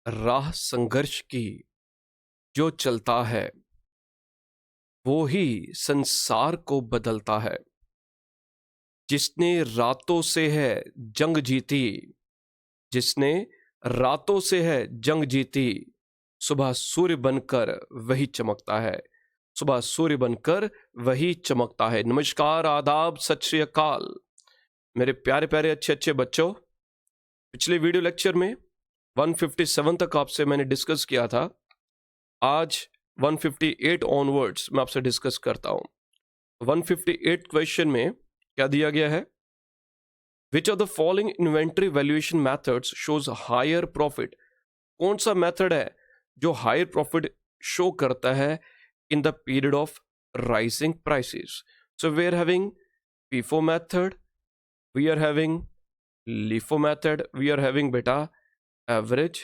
राह संघर्ष की जो चलता है वो ही संसार को बदलता है। जिसने रातों से है जंग जीती, जिसने रातों से है जंग जीती, सुबह सूर्य बनकर वही चमकता है। सुबह सूर्य बनकर वही चमकता है। नमस्कार, आदाब, सत श्री अकाल मेरे प्यारे प्यारे अच्छे अच्छे बच्चों। पिछले वीडियो लेक्चर में 157 तक आपसे मैंने डिस्कस किया था। आज 158 ऑनवर्ड्स मैं आपसे डिस्कस करता हूं। 158 क्वेश्चन में क्या दिया गया है? Which of the following inventory valuation methods shows higher profit? कौन सा मेथड है जो हायर प्रॉफिट शो करता है in the period of rising prices? So we are having FIFO method, we are having LIFO method, we are having बेटा average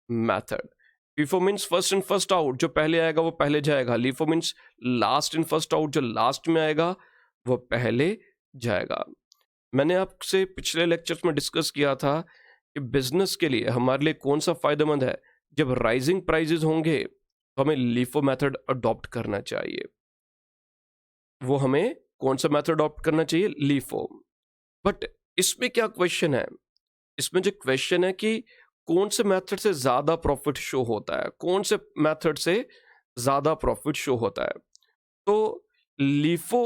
method. FIFO means first in first out, जो पहले आएगा वो पहले जाएगा। LIFO means last in first out, जो last में आएगा वो पहले जाएगा। मैंने आपसे पिछले लेक्चर्स में डिस्कस किया था कि बिजनेस के लिए हमारे लिए कौन सा फायदेमंद है। जब राइजिंग प्राइजेस होंगे तो हमें LIFO मेथड अडॉप्ट करना चाहिए। वो हमें कौन सा मेथड अडॉप्ट करना चाहिए? LIFO। बट इसमें क्या क्वेश्चन है? इसमें जो क्वेश्चन है कि कौन से मेथड से ज्यादा प्रॉफिट शो होता है, कौन से मेथड से ज्यादा प्रॉफिट शो होता है। तो LIFO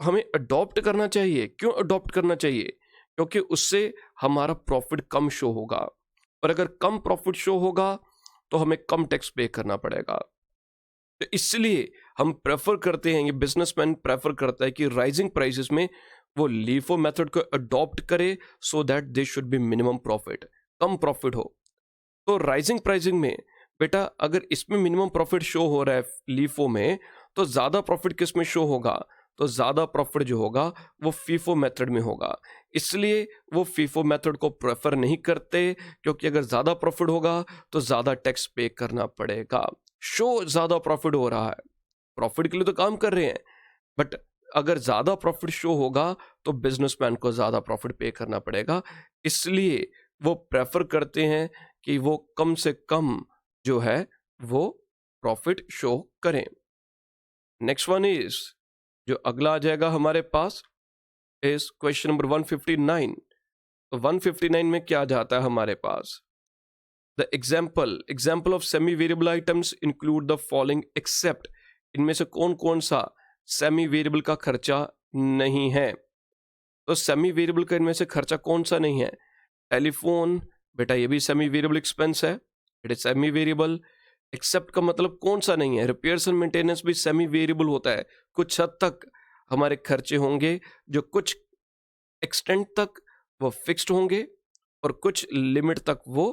हमें अडॉप्ट करना चाहिए। क्यों अडॉप्ट करना चाहिए? क्योंकि उससे हमारा प्रॉफिट कम शो होगा, और अगर कम प्रॉफिट शो होगा तो हमें कम टैक्स पे करना पड़ेगा। तो इसलिए हम प्रेफर करते हैं, ये बिजनेसमैन प्रेफर करता है कि राइजिंग प्राइसेस में वो LIFO मेथड को अडॉप्ट करे, so that they should be minimum profit, come profit हो। तो राइजिंग प्राइसिंग में बेटा अगर इसमें मिनिमम प्रॉफिट शो हो रहा है LIFO में, तो ज्यादा प्रॉफिट किस में शो होगा? तो ज्यादा प्रॉफिट जो होगा वो FIFO मेथड में होगा। इसलिए वो FIFO मेथड को प्रेफर नहीं करते, क्योंकि अगर ज्यादा प्रॉफिट होगा तो ज्यादा टैक्स पे करना पड़ेगा। शो ज्यादा प्रॉफिट हो रहा है, प्रॉफिट के लिए तो काम कर रहे हैं, बट अगर ज्यादा प्रॉफिट शो होगा तो बिजनेसमैन को ज्यादा प्रॉफिट पे करना पड़ेगा। इसलिए वो प्रेफर करते हैं कि वो कम से कम जो है वो प्रॉफिट शो करें। नेक्स्ट वन इज, जो अगला आ जाएगा हमारे पास, इज क्वेश्चन नंबर 159। तो 159 में क्या जाता है हमारे पास? The example of semi variable items include the following except. इनमें से कौन कौन सा सेमी वेरिएबल का खर्चा नहीं है? तो सेमी वेरिएबल का इनमें से खर्चा कौन सा नहीं है? टेलीफोन, बेटा ये भी सेमी वेरिएबल एक्सपेंस है, it is semi variable. Except का मतलब कौन सा नहीं है? रिपेयर्स एंड मेंटेनेंस भी सेमी वेरिएबल होता है। कुछ हद तक हमारे खर्चे होंगे जो कुछ एक्सटेंट तक वो फिक्स्ड होंगे, और कुछ लिमिट तक वो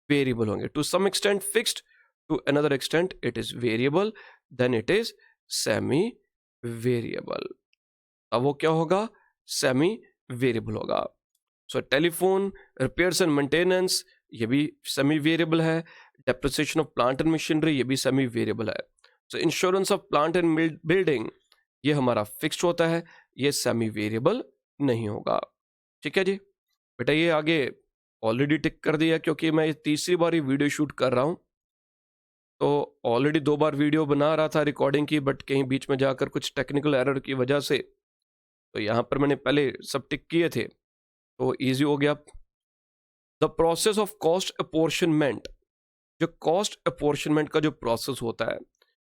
वेरिएबल होंगे। To some extent fixed, to another extent it is variable, then it is semi variable. अब वो क्या होगा? सेमी वेरिएबल होगा। So telephone, repairs and maintenance ये भी सेमी वेरिएबल है। Depreciation of plant and machinery ये भी सेमी वेरिएबल है। So insurance of plant and building ये हमारा फिक्स्ड होता है, ये सेमी वेरिएबल नहीं होगा। ठीक है जी बेटा, ये आगे ऑलरेडी टिक कर दिया, क्योंकि मैं तीसरी बार ही वीडियो शूट कर रहा हूं। तो ऑलरेडी 2 बार वीडियो बना रहा था रिकॉर्डिंग की, बट कहीं बीच में जाकर कुछ टेक्निकल एरर की वजह से तो यहां पर मैंने पहले सब टिक किए थे, तो ईजी हो गया। The process of cost apportionment, जो कॉस्ट अपोर्शनमेंट का जो प्रोसेस होता है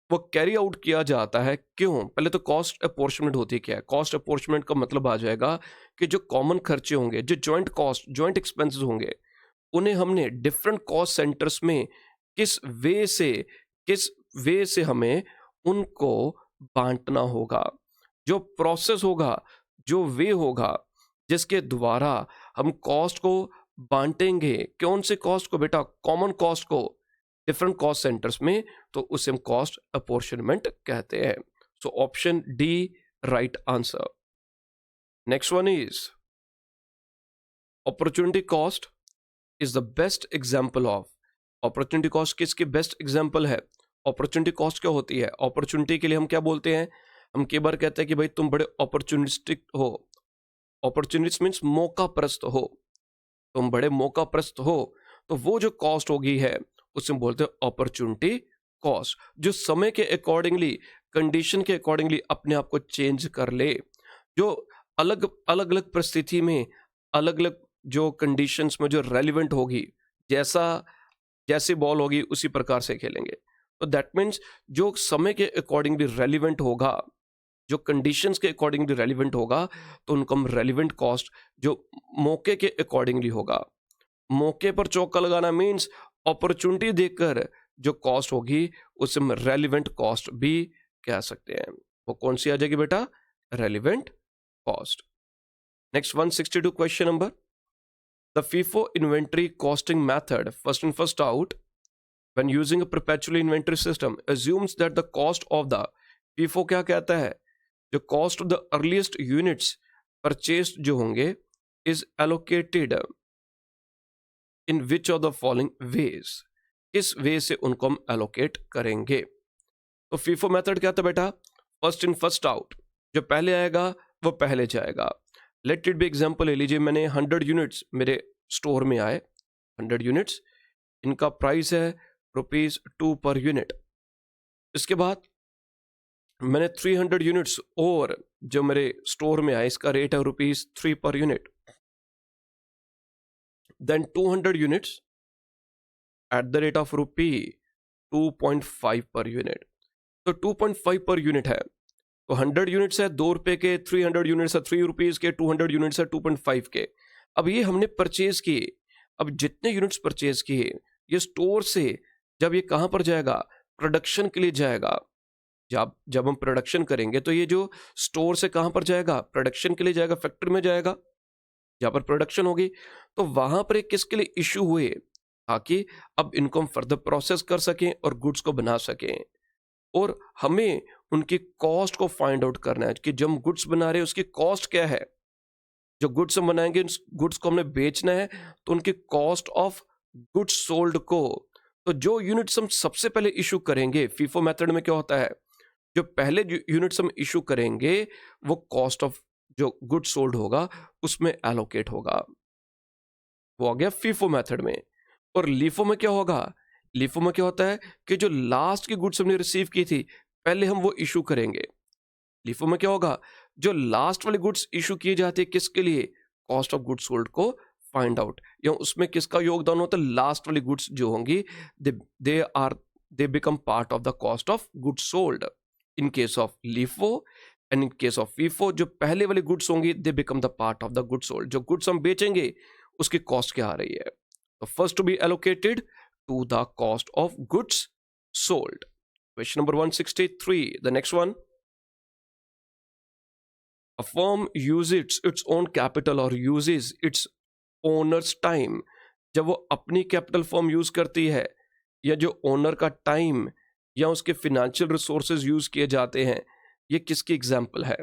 वो कैरी आउट किया जाता है। क्यों? पहले तो कॉस्ट अपोर्शनमेंट होती क्या है? कॉस्ट अपोर्शनमेंट का मतलब आ जाएगा कि जो कॉमन खर्चे होंगे, जो जॉइंट कॉस्ट, जॉइंट एक्सपेंसेस होंगे, उन्हें हमने डिफरेंट कॉस्ट सेंटर्स में किस वे से हमें उनको बांटना होगा। जो प्रोसेस होगा, जो वे होगा जिसके द्वारा हम कॉस्ट को बांटेंगे, कौन से कॉस्ट को बेटा? कॉमन कॉस्ट को डिफरेंट कॉस्ट सेंटर्स में, तो उसे हम कॉस्ट अपोर्शनमेंट कहते हैं। So option D right answer. Next one is opportunity cost is the best example of. Opportunity cost किसकी बेस्ट एग्जाम्पल है? अपॉर्चुनिटी कॉस्ट क्या होती है? अपॉर्चुनिटी के लिए हम क्या बोलते हैं? हम कई बार कहते हैं कि भाई तुम बड़े अपॉर्चुनिस्टिक हो। अपॉर्चुनिस्ट मीन्स मौका प्रस्त हो, तुम बड़े मौका प्रस्त हो। तो वो जो कॉस्ट होगी है उसे हम बोलते हैं अपॉर्चुनिटी कॉस्ट, जो समय के अकॉर्डिंगली, कंडीशन के अकॉर्डिंगली अपने आप को चेंज कर ले, जो अलग अलग अलग परिस्थिति में, अलग अलग जो कंडीशंस में जो रेलिवेंट होगी, जैसी बॉल होगी उसी प्रकार से खेलेंगे। तो दैट मीन्स जो समय के अकॉर्डिंगली रेलिवेंट होगा, जो कंडीशंस के अकॉर्डिंगली रेलिवेंट होगा, तो उनको हम रेलिवेंट कॉस्ट, जो मौके के अकॉर्डिंगली होगा, मौके पर चौका लगाना मीन्स अपॉर्चुनिटी देखकर जो कॉस्ट होगी उसे हम रेलिवेंट कॉस्ट भी कह सकते हैं। वो कौन सी आ जाएगी बेटा? Relevant cost. Next 162 question number, the FIFO inventory costing method, first in first out, when using a perpetual inventory system assumes that the cost of the FIFO क्या कहता है, जो cost of the earliest units purchased जो होंगे is allocated in which of the following ways, किस वे से उनको हम allocate करेंगे। तो FIFO मेथड क्या था बेटा? फर्स्ट इन फर्स्ट आउट, जो पहले आएगा वो पहले जाएगा। लेट इट बी एग्जाम्पल ले लीजिए, मैंने 100 यूनिट्स मेरे स्टोर में आए, 100 यूनिट्स, इनका प्राइस है ₹2 पर यूनिट। इसके बाद मैंने 300 यूनिट्स और जो मेरे स्टोर में आए, इसका रेट है ₹3 per unit. Then 200 units at the rate of ₹2.5 per unit. तो 2.5 पर यूनिट है, तो 100 यूनिट्स है ₹2 के, 300 यूनिट्स है ₹3 के, 200 यूनिट्स है 2.5 के। अब ये हमने परचेज किए, अब जितने यूनिट्स परचेज किए, ये स्टोर से जब ये कहाँ पर जाएगा? प्रोडक्शन के लिए जाएगा। जब हम प्रोडक्शन करेंगे तो ये जो स्टोर से कहाँ पर जाएगा? प्रोडक्शन के लिए जाएगा, फैक्ट्री में जाएगा, जहाँ पर प्रोडक्शन होगी। तो वहाँ पर एक किसके लिए इशू हुए, ताकि अब इनको हम फर्दर प्रोसेस कर सकें और गुड्स को बना सकें। और हमें उनकी कॉस्ट को फाइंड आउट करना है कि जब हम गुड्स बना रहे हैं उसकी कॉस्ट क्या है। जो गुड्स हम बनाएंगे, गुड्स को हमने बेचना है, तो उनकी कॉस्ट ऑफ गुड्स सोल्ड को, तो जो यूनिट्स हम सबसे पहले इशू करेंगे, फीफो मेथड में क्या होता है, जो पहले यूनिट्स हम इशू करेंगे वो कॉस्ट ऑफ जो गुड्स सोल्ड होगा उसमें एलोकेट होगा। वो आ गया फीफो मेथड में। और लीफो में क्या होगा? लीफो में क्या होता है कि जो लास्ट की गुड्स हमने रिसीव की थी पहले हम वो इशू करेंगे। लीफो में क्या होगा? जो लास्ट वाली गुड्स इशू की जाती है किसके लिए? कॉस्ट ऑफ गुड्स सोल्ड को फाइंड आउट, या उसमें किसका योगदान होता है? लास्ट वाली गुड्स जो होंगी they become part of the cost of goods sold in case of LIFO, and in case of FIFO जो पहले वाली गुड्स होंगी they become the part of the goods sold. जो गुड्स हम बेचेंगे उसकी कॉस्ट क्या आ रही है? तो first to be allocated to the cost of goods sold. Question number 163. The next one. A firm uses its own capital or uses its owner's time. जब वो अपनी कैपिटल फॉर्म यूज करती है, या जो ओनर का टाइम या उसके फिनेंशियल रिसोर्सेज यूज किए जाते हैं, ये किसकी एग्जाम्पल है?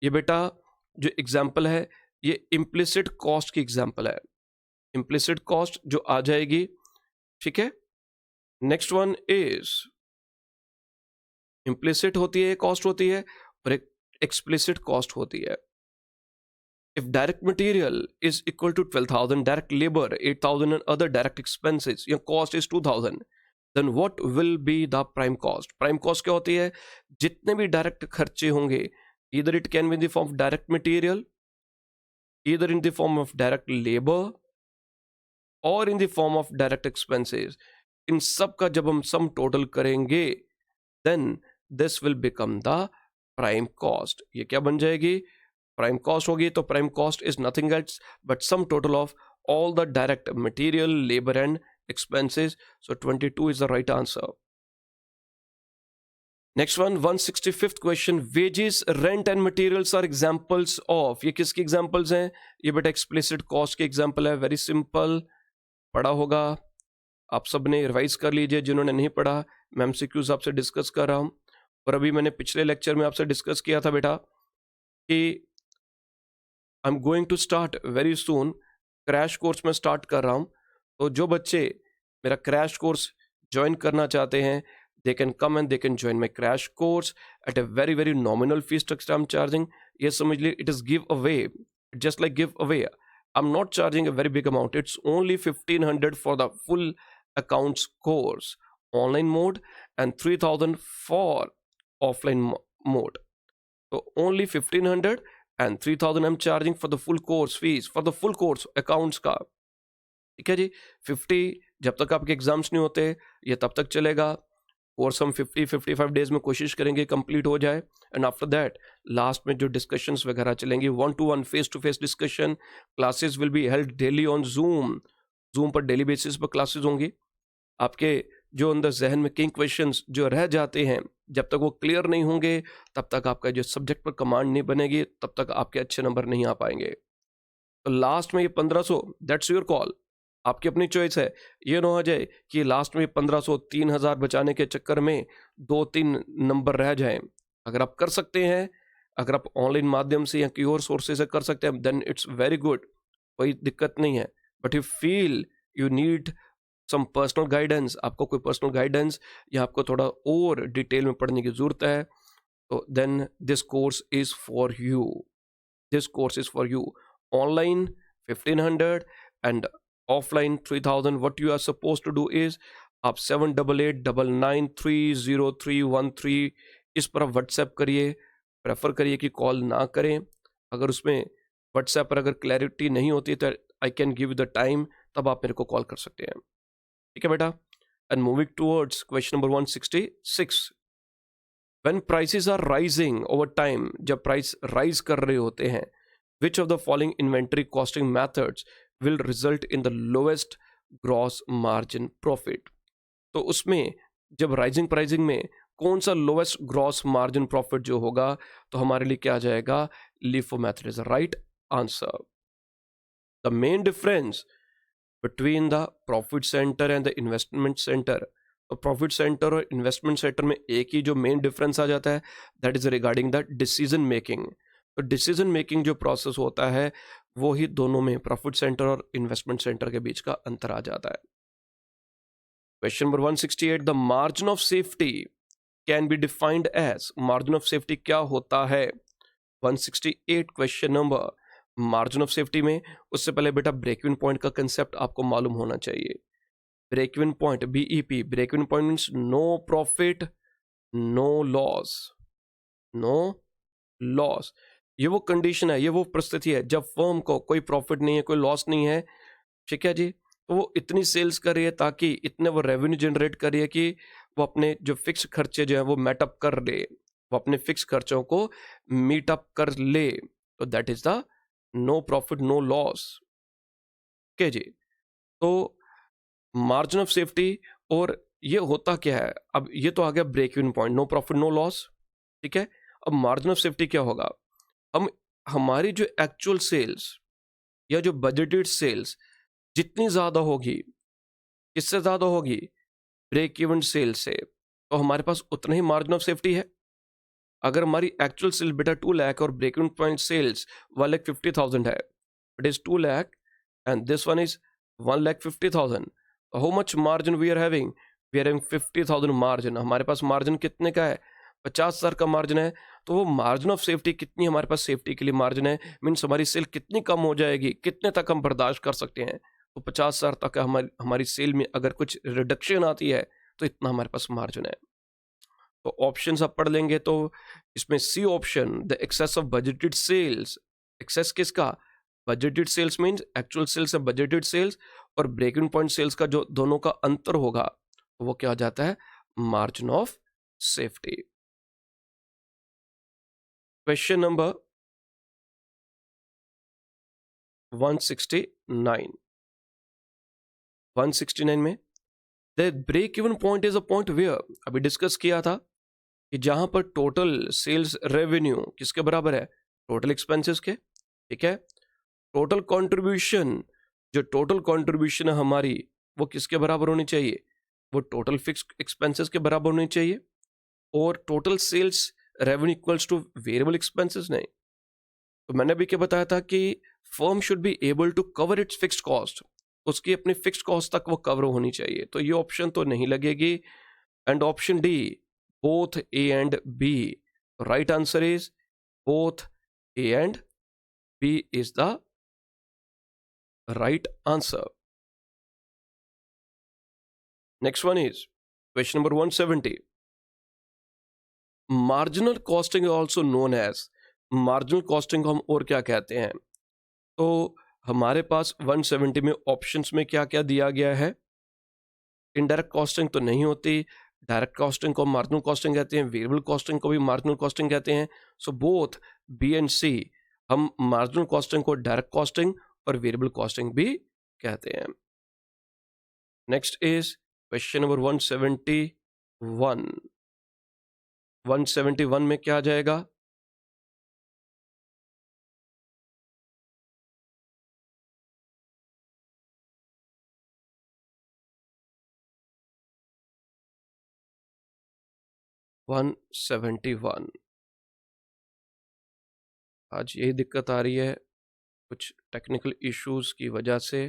ये बेटा जो एग्जाम्पल है ये इम्प्लिसिट कॉस्ट की एग्जाम्पल है। इम्प्लिसिट कॉस्ट जो आ जाएगी, ठीक है। नेक्स्ट वन इज इम्प्लिसिट होती है, कॉस्ट होती है, और एक एक्सप्लिसिट कॉस्ट होती है। If direct material is equal to 12,000, direct labour 8,000 and other direct expenses, या cost is 2,000, then what will be the prime cost? Prime cost क्या होती है? जितने भी डायरेक्ट खर्चे होंगे, either it can be in the form of direct material, either in the form of direct labour, और in the form of direct expenses, इन सब का जब हम सम टोटल करेंगे then this will become the prime cost. ये क्या बन जाएगी? प्राइम कॉस्ट होगी। तो prime cost is nothing else but sum total of all the direct material, labour and expenses. So 22 is the right answer. Next one, 165th question, wages, rent and materials are examples of. ये किसकी examples हैं? ये बेटा explicit cost की example है। Very simple, पढ़ा होगा आप सब ने, रिवाइज कर लीजिए। जिन्होंने नहीं पढ़ा, मैं एमसीक्यूज आपसे डिस्कस कर रहा हूँ। और अभी मैंने पिछले लेक्चर में आपसे डिस्कस किया था बेटा कि I am going to start very soon, crash course में स्टार्ट कर रहा हूँ। तो जो बच्चे मेरा क्रैश कोर्स ज्वाइन करना चाहते हैं, they can come and they can join my crash course at a very very nominal fee structure I'm charging. ये समझ लीजिए, it is give away, just like give away. I'm not charging a very big amount. It's only 1500 for the full accounts course, online mode, and 3000 for offline mode. So only 1500 and 3000 I'm charging for the full course fees, for the full course accounts का. ठीक है जी. 50 जब तक आपके exams नहीं होते ये तब तक चलेगा. कोर्स हम 50-55 डेज में कोशिश करेंगे कंप्लीट हो जाए. एंड आफ्टर दैट लास्ट में जो डिस्कशंस वगैरह चलेंगी, 1-to-1 face to face discussion. Classes will be held daily on Zoom पर डेली बेसिस पर क्लासेस होंगी. आपके जो अंदर जहन में किंग क्वेश्चंस जो रह जाते हैं, जब तक वो क्लियर नहीं होंगे तब तक आपका जो सब्जेक्ट पर कमांड नहीं बनेगी, तब तक आपके अच्छे नंबर नहीं आ पाएंगे. तो लास्ट में ये 1500, दैट्स योर कॉल, आपकी अपनी चॉइस है. ये ना हो जाए कि लास्ट में 1500 3000 बचाने के चक्कर में 2-3 नंबर रह जाएं. अगर आप कर सकते हैं, अगर आप ऑनलाइन माध्यम से या कोई और सोर्सेज से कर सकते हैं, देन इट्स वेरी गुड, कोई दिक्कत नहीं है. But you feel you need some personal guidance, आपको कोई पर्सनल गाइडेंस या आपको थोड़ा और डिटेल में पढ़ने की ज़रूरत है, तो then this course is for you. This course is for you. Online 1500 and offline 3000. What you are suppose to do is आप 788899301313 इस पर आप व्हाट्सएप करिए. प्रेफर करिए कि कॉल ना करें. अगर उसमें व्हाट्सएप पर अगर क्लैरिटी नहीं होती तो I can give the time, तब आप मेरे को कॉल कर सकते हैं. ठीक है बेटा. And moving towards question number 166. When prices are rising over time, जब प्राइस राइज कर रहे होते हैं, which of the following inventory costing methods will result in the lowest gross margin profit. तो उसमें जब राइजिंग प्राइसिंग में कौन सा लोएस्ट ग्रॉस मार्जिन प्रॉफिट जो होगा, तो हमारे लिए क्या आ जाएगा? LIFO method is the right answer. The main difference between the profit centre and the investment centre, तो प्रॉफिट सेंटर और इन्वेस्टमेंट सेंटर में एक ही जो मेन डिफरेंस आ जाता है, that is regarding the decision making. तो डिसीजन मेकिंग जो process होता है वो ही दोनों में, प्रॉफिट सेंटर और इन्वेस्टमेंट सेंटर के बीच का अंतर आ जाता है. Question number 168. The margin of safety can be defined as, margin of safety क्या होता है? 168 question number. Margin of safety में उससे पहले बेटा ब्रेक इवन पॉइंट का कंसेप्ट आपको मालूम होना चाहिए. Break even point, BEP, break even point means no profit no loss. No loss, ये वो कंडीशन है, ये वो परिस्थिति है जब फर्म को कोई प्रॉफिट नहीं है, कोई लॉस नहीं है. ठीक है जी. तो वो इतनी सेल्स कर रही है ताकि इतने वो रेवेन्यू जनरेट कर रही है कि वो अपने जो फिक्स खर्चे जो है वो मेटअप कर ले, वो अपने फिक्स खर्चों को मीटअप कर ले. तो that is the no profit no loss. Okay जी. तो मार्जिन ऑफ सेफ्टी, और ये होता क्या है? अब ये तो आ गया break even point, no profit no loss. ठीक है. अब मार्जिन ऑफ सेफ्टी क्या होगा? हम हमारी जो एक्चुअल सेल्स या जो बजटेड सेल्स जितनी ज़्यादा होगी, किससे ज़्यादा होगी? ब्रेक इवन सेल से, तो हमारे पास उतना ही मार्जिन ऑफ सेफ्टी है. अगर हमारी एक्चुअल सेल बेटा 2 लाख और ब्रेक इवन पॉइंट सेल्स 1,50,000 है, it is 2 lakh and this one is 1,50,000. How much margin we are having? We are having 50,000 margin. हमारे पास मार्जिन कितने का है? 50,000 का मार्जिन है. तो वो मार्जिन ऑफ सेफ्टी कितनी हमारे पास सेफ्टी के लिए मार्जिन है, मीन्स हमारी सेल कितनी कम हो जाएगी, कितने तक हम बर्दाश्त कर सकते हैं. तो 50,000 तक हमारी सेल में अगर कुछ रिडक्शन आती है तो इतना हमारे पास मार्जिन है. तो ऑप्शंस आप पढ़ लेंगे तो इसमें C option, the excess of budgeted sales. Excess किसका? Budgeted sales means actual sales है बजटेड सेल्स, और ब्रेक इवन पॉइंट सेल्स का जो दोनों का अंतर होगा तो वो क्या हो जाता है? Margin of safety. Question number 169. 169 में the break even point is a point where, अभी डिस्कस किया था कि जहां पर टोटल सेल्स रेवेन्यू किसके बराबर है? टोटल एक्सपेंसेस के. ठीक है. टोटल कंट्रीब्यूशन, जो टोटल कंट्रीब्यूशन है हमारी, वो किसके बराबर होनी चाहिए? वो टोटल फिक्स एक्सपेंसेस के बराबर होनी चाहिए. और total sales revenue equals to variable expenses नहीं. तो मैंने अभी क्या बताया था कि firm should be able to cover its fixed cost, उसकी अपनी फिक्स्ड कॉस्ट तक वो कवर होनी चाहिए. तो ये ऑप्शन तो नहीं लगेगी. And option D, both A and B. Right answer is both A and B is the right answer. Next one is question number 170. Marginal costing also known as, marginal costing को हम और क्या कहते हैं? तो हमारे पास 170 में ऑप्शंस में क्या क्या दिया गया है? इनडायरेक्ट कॉस्टिंग तो नहीं होती, डायरेक्ट कॉस्टिंग को मार्जिनल कॉस्टिंग कहते हैं, वेरिएबल कॉस्टिंग को भी मार्जिनल कॉस्टिंग कहते हैं. सो बोथ बी एंड सी, हम मार्जिनल कॉस्टिंग को डायरेक्ट कॉस्टिंग और वेरिएबल कॉस्टिंग भी कहते हैं. Next is question number 171. 171 में क्या आ जाएगा? वन 171. आज यही दिक्कत आ रही है कुछ टेक्निकल इश्यूज की वजह से.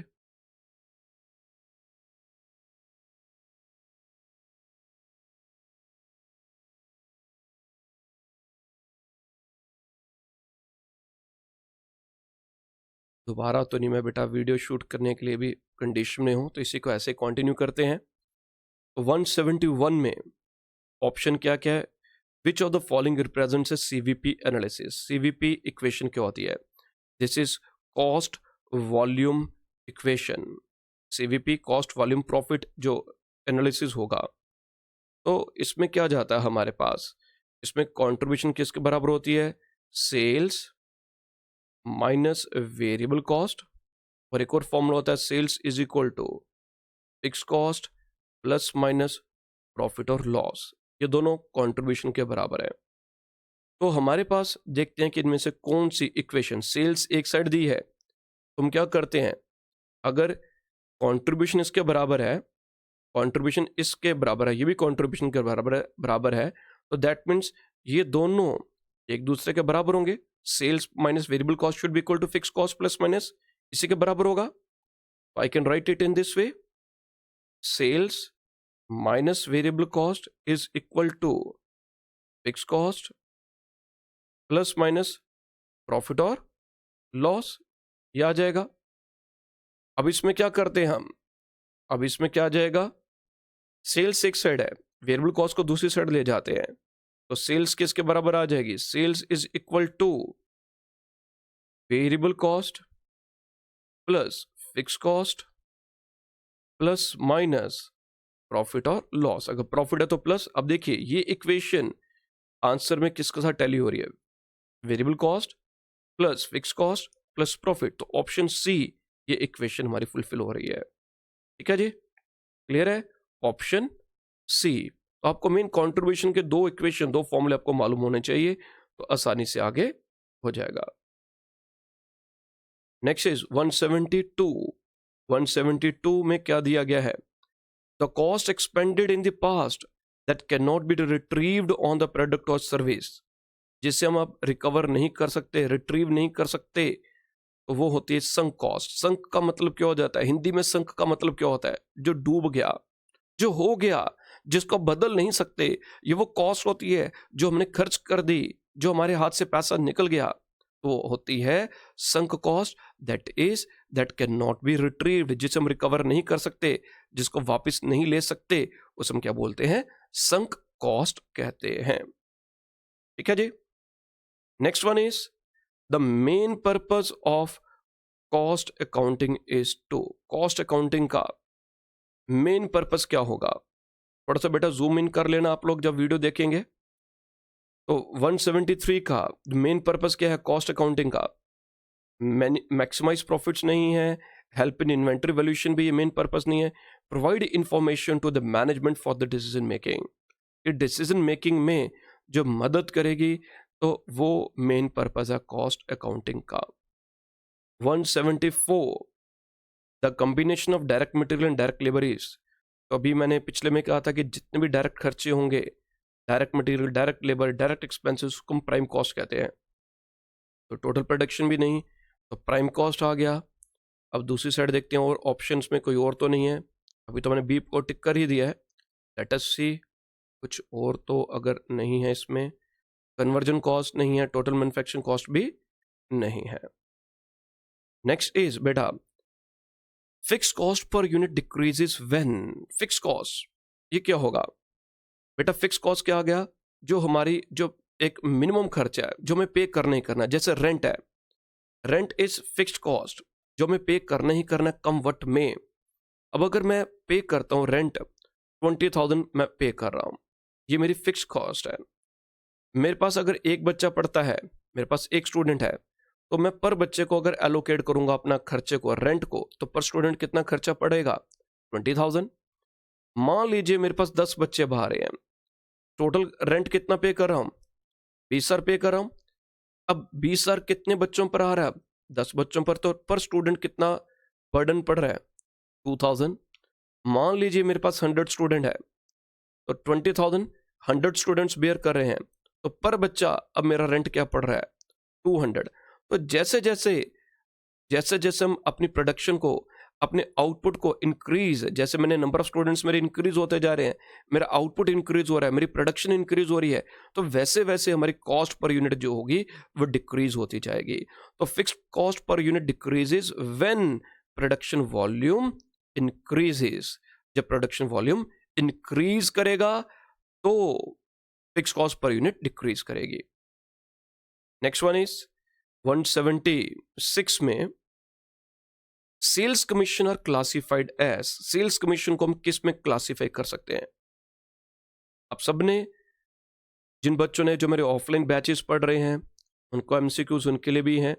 दोबारा तो नहीं, मैं बेटा वीडियो शूट करने के लिए भी कंडीशन में हूं, तो इसी को ऐसे कंटिन्यू करते हैं. तो 171 में ऑप्शन क्या क्या है? Which of the following represents A CVP analysis? CVP equation क्या होती है? This is cost volume equation. CVP cost volume profit जो एनालिसिस होगा, तो इसमें क्या जाता है हमारे पास? इसमें कंट्रीब्यूशन किसके बराबर होती है? सेल्स माइनस वेरिएबल कॉस्ट, और एक और फॉर्मूला होता है sales is equal to fix cost plus minus profit और लॉस. ये दोनों कंट्रीब्यूशन के बराबर है. तो हमारे पास देखते हैं कि इनमें से कौन सी इक्वेशन, सेल्स एक साइड दी है, तो हम क्या करते हैं, अगर कंट्रीब्यूशन इसके बराबर है, कंट्रीब्यूशन इसके बराबर है, ये भी कंट्रीब्यूशन के बराबर है, तो दैट मीन्स ये दोनों एक दूसरे के बराबर होंगे. Sales minus variable cost should be equal to fix cost plus minus, इसी के बराबर होगा. I can write it in this way, sales minus variable cost is equal to fix cost plus minus profit और loss. ये आ जाएगा. अब इसमें क्या करते हैं हम? अब इसमें क्या आ जाएगा? सेल्स एक साइड है, वेरिएबल कॉस्ट को दूसरी साइड ले जाते हैं, तो सेल्स किसके बराबर आ जाएगी? Sales is equal to variable cost plus fix cost plus minus profit और लॉस. अगर प्रॉफिट है तो प्लस. अब देखिए ये इक्वेशन आंसर में किसके साथ टैली हो रही है? Variable cost plus fix cost plus profit. तो ऑप्शन सी ये इक्वेशन हमारी फुलफिल हो रही है. ठीक है जी, क्लियर है? Option C. तो आपको मेन कंट्रीब्यूशन के दो इक्वेशन, दो फॉर्मूले आपको मालूम होने चाहिए, तो आसानी से आगे हो जाएगा. Next is 172. 172 में क्या दिया गया है? The cost expanded in the past that can not be retrieved on the product और सर्विस, जिससे हम आप रिकवर नहीं कर सकते, रिट्रीव नहीं कर सकते, तो वो होती है संक कॉस्ट. संक का मतलब क्या हो जाता है? हिंदी में संक का मतलब क्या होता है? जो डूब गया, जो हो गया, जिसको बदल नहीं सकते. ये वो कॉस्ट होती है जो हमने खर्च कर दी, जो हमारे हाथ से पैसा निकल गया, तो होती है sunk cost. That can not be retrieved, जिसे हम रिकवर नहीं कर सकते, जिसको वापस नहीं ले सकते, उसे हम क्या बोलते हैं? संक कॉस्ट कहते हैं. ठीक है जी. Next one is the main purpose of cost accounting is to. Cost accounting का मेन पर्पस क्या होगा? थोड़ा सा बेटा जूम इन कर लेना आप लोग जब वीडियो देखेंगे. तो 173 का मेन पर्पस क्या है कॉस्ट अकाउंटिंग का? मैक्सिमाइज प्रॉफिट्स नहीं है, हेल्प इन इन्वेंटरी वैल्यूएशन भी ये मेन पर्पस नहीं है. Provide information to the management for the decision making. ये डिसीजन मेकिंग में जो मदद करेगी, तो वो मेन पर्पस है कॉस्ट अकाउंटिंग का. 174 the combination of direct material and direct labour is. तो अभी मैंने पिछले में कहा था कि जितने भी डायरेक्ट खर्चे होंगे, direct material, direct labour, direct expenses, उसको हम प्राइम कॉस्ट कहते हैं. तो टोटल प्रोडक्शन भी नहीं, तो प्राइम कॉस्ट आ गया. अब दूसरी साइड देखते हैं और ऑप्शंस में कोई और तो नहीं है. अभी तो मैंने बीप को टिक कर ही दिया है. लेट अस सी, कुछ और तो अगर नहीं है इसमें. कन्वर्जन कॉस्ट नहीं है, टोटल मैन्युफैक्चरिंग कॉस्ट भी नहीं है. नेक्स्ट इज बेटा fix cost per unit decreases when, fix cost ये क्या होगा बेटा? फिक्स कॉस्ट क्या आ गया? जो हमारी जो एक मिनिमम खर्चा है जो हमें पे करना ही करना है, जैसे रेंट है, रेंट इज फिक्स्ड कॉस्ट जो हमें पे करना ही करना है कम वट में। अब अगर मैं पे करता हूँ रेंट 20,000 मैं पे कर रहा हूँ, ये मेरी फिक्स कॉस्ट है। मेरे पास अगर एक बच्चा पढ़ता है, मेरे पास एक स्टूडेंट है, तो मैं पर बच्चे को अगर एलोकेट करूंगा अपना खर्चे को, रेंट को, तो पर स्टूडेंट कितना खर्चा पड़ेगा? 20,000। मान लीजिए मेरे पास 10 बच्चे बाहर हैं, टोटल रेंट कितना पे कर रहा हूं? 20,000 पे कर रहा हूं। अब 20,000 कितने बच्चों पर आ रहा है? 10 बच्चों पर, तो पर स्टूडेंट कितना बर्डन पड़ रहा है? 2,000। मान लीजिए मेरे पास 100 स्टूडेंट है, तो 20,000 100 स्टूडेंट्स बेयर कर रहे हैं, तो पर बच्चा अब मेरा रेंट क्या पड़ रहा है? 200। तो जैसे जैसे हम अपनी प्रोडक्शन को, अपने आउटपुट को इंक्रीज, जैसे मैंने नंबर ऑफ स्टूडेंट्स मेरे इंक्रीज होते जा रहे हैं, मेरा आउटपुट इंक्रीज हो रहा है, मेरी प्रोडक्शन इंक्रीज हो रही है, तो वैसे वैसे हमारी कॉस्ट पर यूनिट जो होगी वो डिक्रीज होती जाएगी। तो fixed cost per unit decreases when production volume increases. जब प्रोडक्शन वॉल्यूम इंक्रीज करेगा तो fix cost per unit decrease करेगी। नेक्स्ट वन इज 176 में sales commission are classified as, sales commission को हम किस में क्लासिफाई कर सकते हैं? आप सबने, जिन बच्चों ने जो मेरे ऑफलाइन बैचेस पढ़ रहे हैं उनको एमसीक्यूज उनके लिए भी हैं,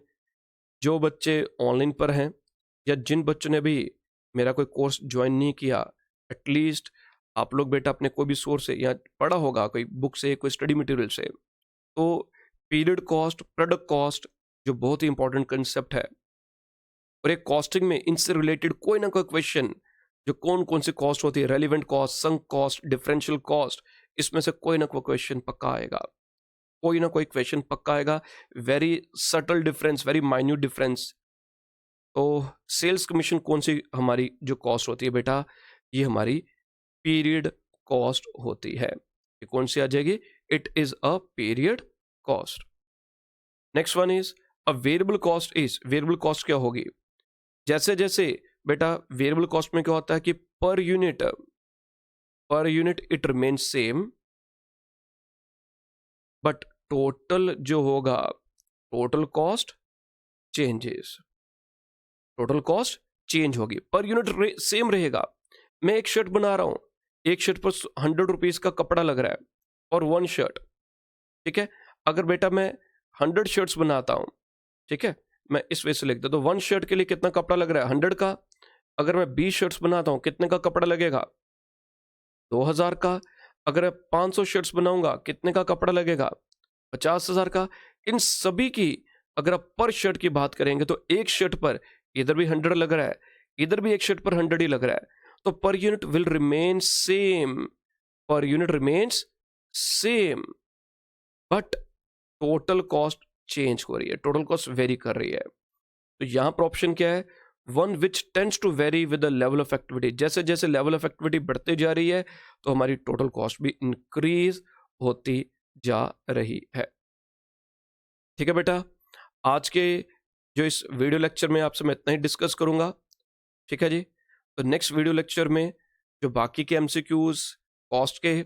जो बच्चे ऑनलाइन पर हैं या जिन बच्चों ने भी मेरा कोई कोर्स ज्वाइन नहीं किया, एटलीस्ट आप लोग बेटा अपने कोई भी सोर्स से या पढ़ा होगा, कोई बुक से, कोई स्टडी मटेरियल से, तो पीरियड कॉस्ट, प्रोडक्ट कॉस्ट जो बहुत ही इंपॉर्टेंट कंसेप्ट है, और एक कॉस्टिंग में इनसे रिलेटेड कोई ना कोई क्वेश्चन, जो कौन कौन सी कॉस्ट होती है, relevant cost, sunk cost, differential cost, इसमें से कोई ना कोई क्वेश्चन पक्का आएगा, कोई ना कोई क्वेश्चन पक्का आएगा। Very subtle difference, very minute difference. तो सेल्स कमीशन कौन सी हमारी जो कॉस्ट होती है बेटा? ये हमारी पीरियड कॉस्ट होती है। ये कौन सी आ जाएगी? It is a period cost. Next one is a variable cost is, variable cost क्या होगी? जैसे जैसे बेटा वेरिएबल कॉस्ट में क्या होता है कि per unit it remain same, but total जो होगा, total cost changes, total cost change होगी, पर यूनिट सेम रहेगा। मैं एक शर्ट बना रहा हूं, एक शर्ट पर 100 रुपीज का कपड़ा लग रहा है और 1 शर्ट, ठीक है। अगर बेटा मैं 100 शर्ट्स बनाता हूं, ठीक है, मैं इस वजह से लिख देता हूं, 1 शर्ट के लिए कितना कपड़ा लग रहा है? 100 का। अगर मैं 20 शर्ट्स बनाता हूं, कितने का कपड़ा लगेगा? 2,000 का। अगर मैं 500 शर्ट्स बनाऊंगा, कितने का कपड़ा लगेगा? 50,000 का। इन सभी की अगर आप पर शर्ट की बात करेंगे तो एक शर्ट पर इधर भी 100 लग रहा है, इधर भी एक शर्ट पर 100 ही लग रहा है, तो per unit will remain same, per unit remains same, but total cost change हो रही है, टोटल कॉस्ट वेरी कर रही है। तो यहां पर ऑप्शन क्या है? One which tends to vary with the level of activity. जैसे जैसे लेवल ऑफ एक्टिविटी बढ़ते जा रही है तो हमारी टोटल कॉस्ट भी इंक्रीज होती जा रही है। ठीक है बेटा, आज के जो इस वीडियो लेक्चर में आपसे मैं इतना ही डिस्कस करूंगा, ठीक है जी। तो नेक्स्ट वीडियो लेक्चर में जो बाकी के एमसीक्यूज कॉस्ट के,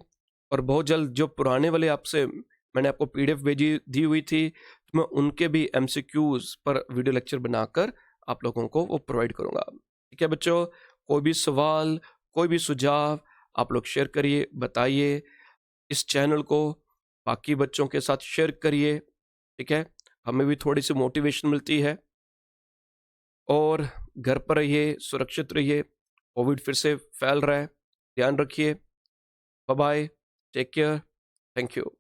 और बहुत जल्द जो पुराने वाले आपसे मैंने आपको पीडीएफ भेजी दी हुई थी, तो मैं उनके भी एमसीक्यूज पर वीडियो लेक्चर बनाकर आप लोगों को वो प्रोवाइड करूंगा। ठीक है बच्चों, कोई भी सवाल, कोई भी सुझाव आप लोग शेयर करिए, बताइए, इस चैनल को बाकी बच्चों के साथ शेयर करिए, ठीक है, हमें भी थोड़ी सी मोटिवेशन मिलती है। और घर पर रहिए, सुरक्षित रहिए, कोविड फिर से फैल रहा है, ध्यान रखिए। Bye bye, take care, thank you.